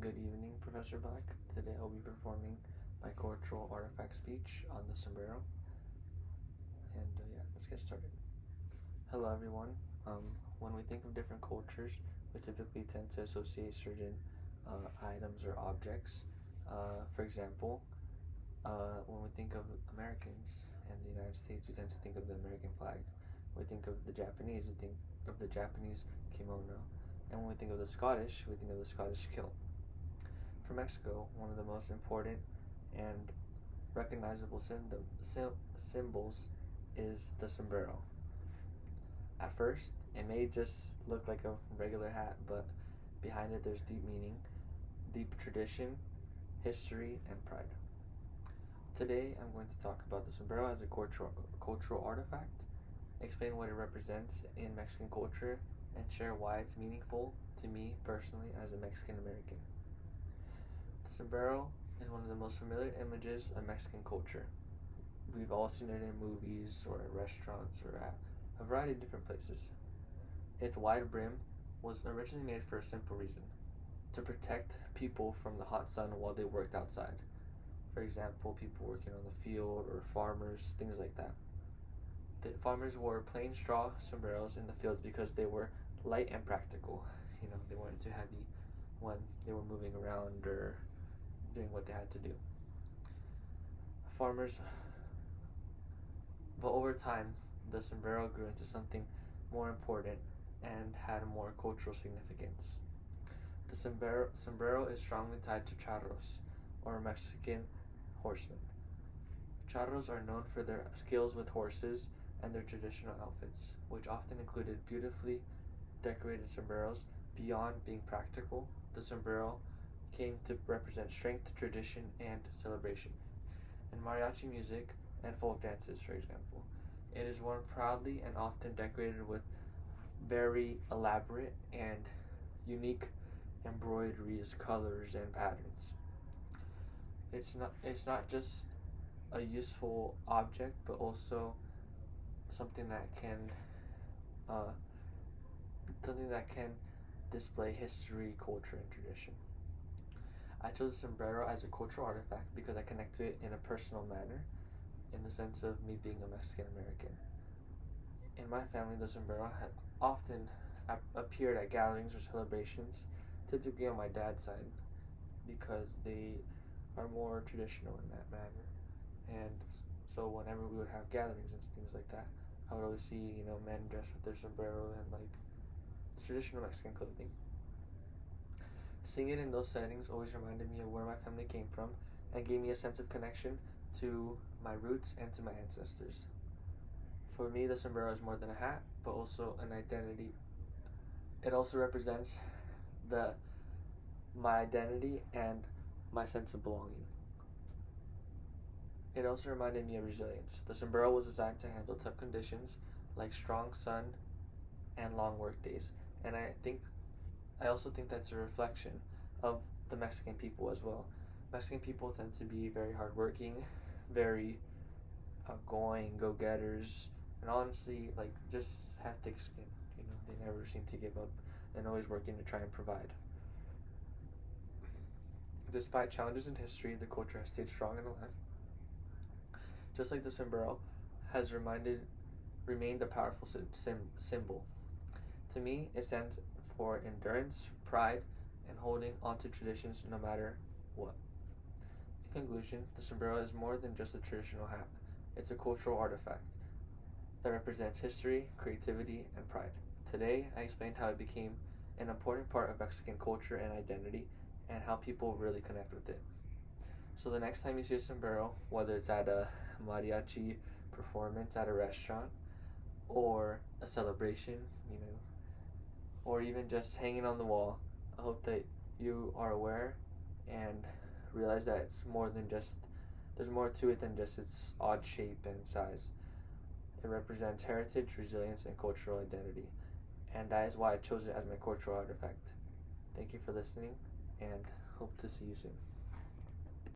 Good evening, Professor Black. Today I'll be performing my cultural artifact speech on the sombrero. And let's get started. Hello, everyone. When we think of different cultures, we typically tend to associate certain items or objects. For example, when we think of Americans and the United States, we tend to think of the American flag. When we think of the Japanese, we think of the Japanese kimono. And when we think of the Scottish, we think of the Scottish kilt. For Mexico, one of the most important and recognizable symbols is the sombrero. At first, it may just look like a regular hat, but behind it there's deep meaning, deep tradition, history, and pride. Today, I'm going to talk about the sombrero as a cultural artifact, explain what it represents in Mexican culture, and share why it's meaningful to me personally as a Mexican American. The sombrero is one of the most familiar images of Mexican culture. We've all seen it in movies or at restaurants or at a variety of different places. Its wide brim was originally made for a simple reason: to protect people from the hot sun while they worked outside. For example, people working on the field or farmers, things like that. The farmers wore plain straw sombreros in the fields because they were light and practical. They weren't too heavy when they were moving around or doing what they had to do. But over time, the sombrero grew into something more important and had more cultural significance. The sombrero is strongly tied to charros, or Mexican horsemen. Charros are known for their skills with horses and their traditional outfits, which often included beautifully decorated sombreros. Beyond being practical, the sombrero came to represent strength, tradition, and celebration. In mariachi music and folk dances, for example, it is worn proudly and often decorated with very elaborate and unique embroideries, colors, and patterns. It's not just a useful object, but also something that can display history, culture, and tradition. I chose the sombrero as a cultural artifact because I connect to it in a personal manner, in the sense of me being a Mexican American. In my family, the sombrero had often appeared at gatherings or celebrations, typically on my dad's side, because they are more traditional in that manner. And so whenever we would have gatherings and things like that, I would always see, men dressed with their sombrero and traditional Mexican clothing. Seeing it in those settings always reminded me of where my family came from and gave me a sense of connection to my roots and to my ancestors. For me, the sombrero is more than a hat, but also an identity. It also represents my identity and my sense of belonging. It also reminded me of resilience. The sombrero was designed to handle tough conditions like strong sun and long work days. And I also think that's a reflection of the Mexican people as well. Mexican people tend to be very hardworking, very outgoing, go-getters, and honestly, just have thick skin. They never seem to give up and always working to try and provide. Despite challenges in history, the culture has stayed strong and alive. Just like the sombrero has remained a powerful symbol. To me, it stands for endurance, pride, and holding onto traditions no matter what. In conclusion, the sombrero is more than just a traditional hat. It's a cultural artifact that represents history, creativity, and pride. Today, I explained how it became an important part of Mexican culture and identity, and how people really connect with it. So the next time you see a sombrero, whether it's at a mariachi performance at a restaurant, or a celebration, or even just hanging on the wall, I hope that you are aware and realize that there's more to it than just its odd shape and size. It represents heritage, resilience, and cultural identity, and that is why I chose it as my cultural artifact. Thank you for listening, and hope to see you soon.